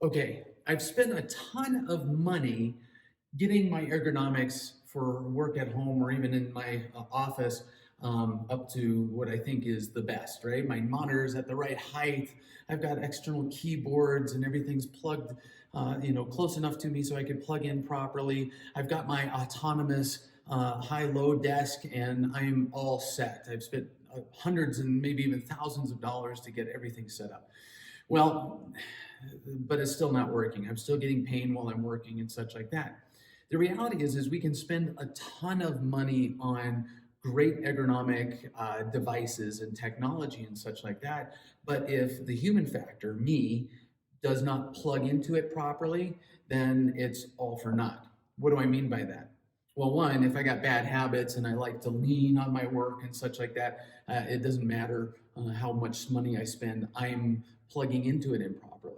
Okay, I've spent a ton of money getting my ergonomics for work at home or even in my office up to what I think is the best, right? My monitor's at the right height. I've got external keyboards and everything's plugged, close enough to me so I can plug in properly. I've got my autonomous high-low desk and I'm all set. I've spent hundreds and maybe even thousands of dollars to get everything set up. Well, but it's still not working. I'm still getting pain while I'm working and such like that. The reality is we can spend a ton of money on great ergonomic devices and technology and such like that. But if the human factor, me, does not plug into it properly, then it's all for naught. What do I mean by that? Well, one, if I got bad habits and I like to lean on my work and such like that, it doesn't matter how much money I spend, I'm plugging into it improperly.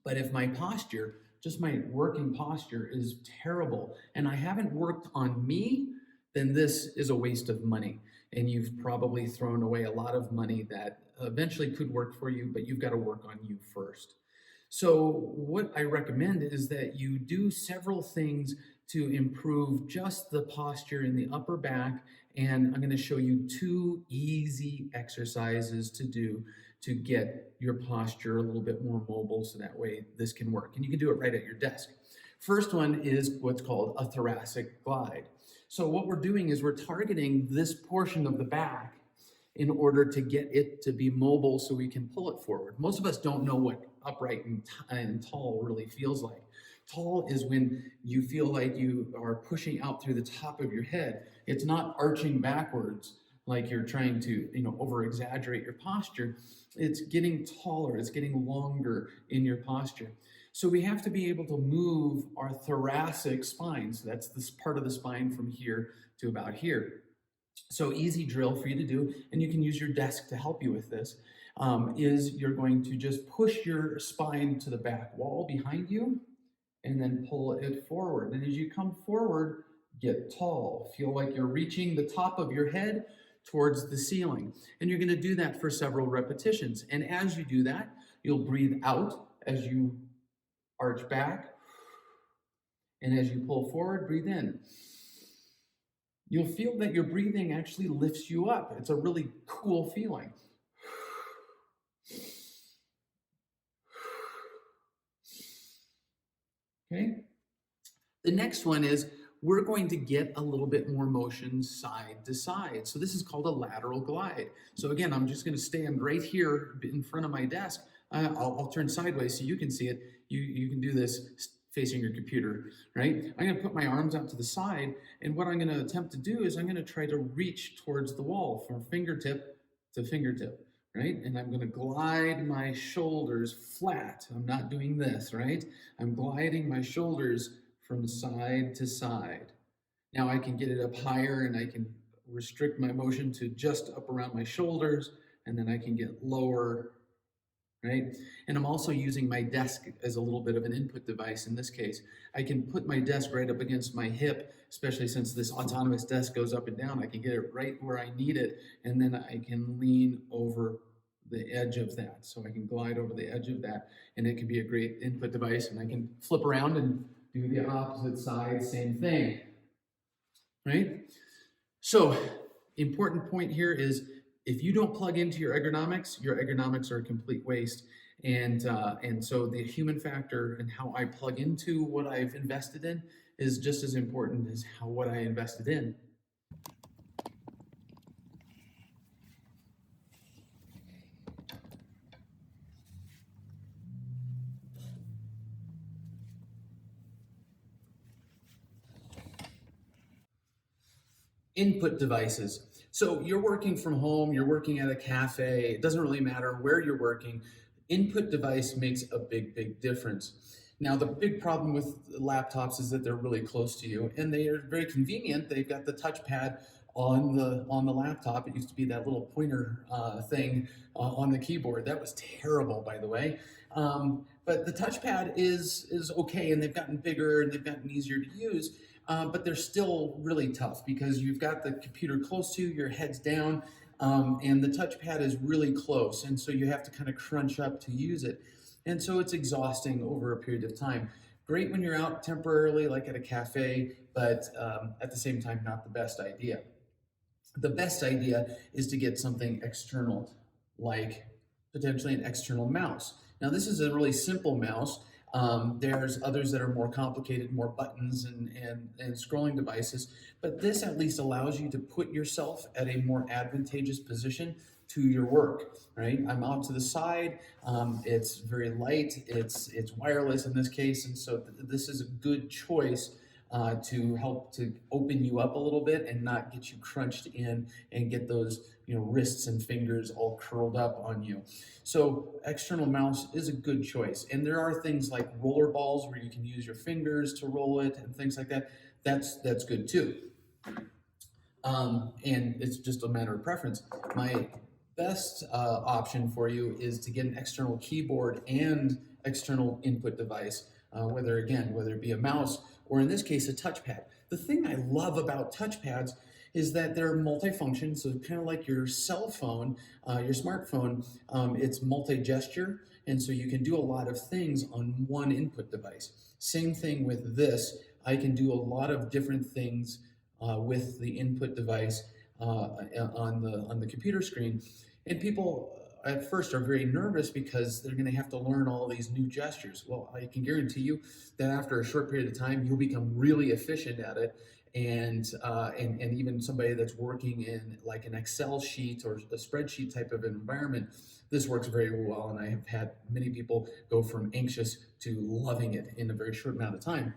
But if my posture, just my working posture, is terrible and I haven't worked on me, then this is a waste of money. And you've probably thrown away a lot of money that eventually could work for you, but you've got to work on you first. So, what I recommend is that you do several things to improve just the posture in the upper back. And I'm going to show you two easy exercises to do to get your posture a little bit more mobile so that way this can work. And you can do it right at your desk. First one is what's called a thoracic glide. So what we're doing is we're targeting this portion of the back in order to get it to be mobile so we can pull it forward. Most of us don't know what upright and tall really feels like. Tall is when you feel like you are pushing out through the top of your head. It's not arching backwards like you're trying to, over exaggerate your posture. It's getting taller, it's getting longer in your posture. So we have to be able to move our thoracic spine. So that's this part of the spine from here to about here. So easy drill for you to do, and you can use your desk to help you with this, is you're going to just push your spine to the back wall behind you and then pull it forward. And as you come forward, get tall. Feel like you're reaching the top of your head towards the ceiling. And you're going to do that for several repetitions. And as you do that, you'll breathe out as you arch back. And as you pull forward, breathe in. You'll feel that your breathing actually lifts you up. It's a really cool feeling. Okay. The next one is we're going to get a little bit more motion side to side. So this is called a lateral glide. So again, I'm just going to stand right here in front of my desk. I'll turn sideways so you can see it. You can do this facing your computer, right? I'm going to put my arms out to the side, and what I'm going to attempt to do is I'm going to try to reach towards the wall from fingertip to fingertip, right? And I'm going to glide my shoulders flat. I'm not doing this, right? I'm gliding my shoulders from side to side. Now I can get it up higher and I can restrict my motion to just up around my shoulders, and then I can get lower, right? And I'm also using my desk as a little bit of an input device in this case. I can put my desk right up against my hip, especially since this autonomous desk goes up and down. I can get it right where I need it, and then I can lean over the edge of that. So I can glide over the edge of that, and it can be a great input device, and I can flip around and do the opposite side, same thing, right? So important point here is if you don't plug into your ergonomics are a complete waste. And so the human factor and how I plug into what I've invested in is just as important as what I invested in. Input devices. So you're working from home, you're working at a cafe, it doesn't really matter where you're working. Input device makes a big difference. Now, the big problem with laptops is that they're really close to you, and they are very convenient. They've got the touchpad on the laptop. It used to be that little pointer thing on the keyboard. That was terrible, by the way. But the touchpad is okay, and they've gotten bigger and they've gotten easier to use. But they're still really tough because you've got the computer close to you, your head's down, and the touchpad is really close, and so you have to kind of crunch up to use it. And so it's exhausting over a period of time. Great when you're out temporarily, like at a cafe, but at the same time, not the best idea. The best idea is to get something external, like potentially an external mouse. Now, this is a really simple mouse. There's others that are more complicated, more buttons and scrolling devices, but this at least allows you to put yourself at a more advantageous position to your work, right? I'm out to the side. It's very light. It's wireless in this case, and so this is a good choice to help to open you up a little bit and not get you crunched in and get those wrists and fingers all curled up on you. So external mouse is a good choice. And there are things like roller balls where you can use your fingers to roll it and things like that. That's good too. And it's just a matter of preference. My best option for you is to get an external keyboard and external input device, whether it be a mouse or in this case a touchpad. The thing I love about touchpads is that they're multifunction, so kind of like your cell phone, your smartphone, it's multi-gesture, and so you can do a lot of things on one input device. Same thing with this. I can do a lot of different things with the input device on the computer screen, and people at first are very nervous because they're going to have to learn all these new gestures. Well, I can guarantee you that after a short period of time, you'll become really efficient at it. And even somebody that's working in like an Excel sheet or a spreadsheet type of environment, this works very well. And I have had many people go from anxious to loving it in a very short amount of time.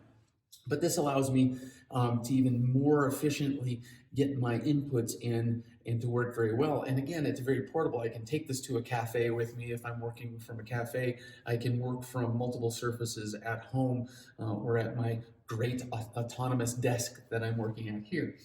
But this allows me to even more efficiently get my inputs in and to work very well. And again, it's very portable. I can take this to a cafe with me if I'm working from a cafe. I can work from multiple surfaces at home or at my great autonomous desk that I'm working at here.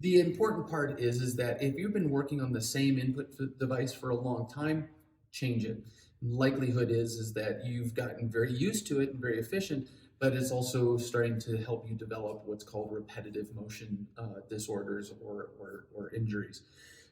The important part is that if you've been working on the same input device for a long time, change it. Likelihood is that you've gotten very used to it and very efficient, but it's also starting to help you develop what's called repetitive motion disorders or injuries.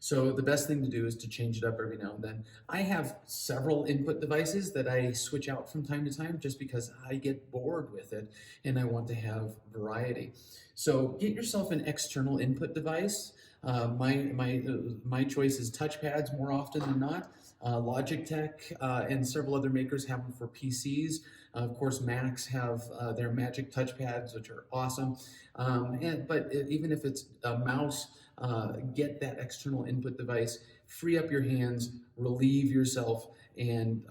So the best thing to do is to change it up every now and then. I have several input devices that I switch out from time to time just because I get bored with it and I want to have variety. So get yourself an external input device. My choice is touchpads more often than not. Logitech and several other makers have them for PCs. Of course, Macs have their Magic touchpads, which are awesome. But even if it's a mouse, get that external input device, free up your hands, relieve yourself, and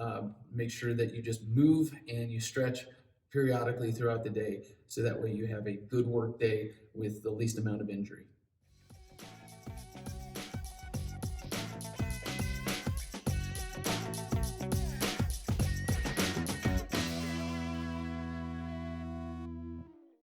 make sure that you just move and you stretch periodically throughout the day so that way you have a good work day with the least amount of injury.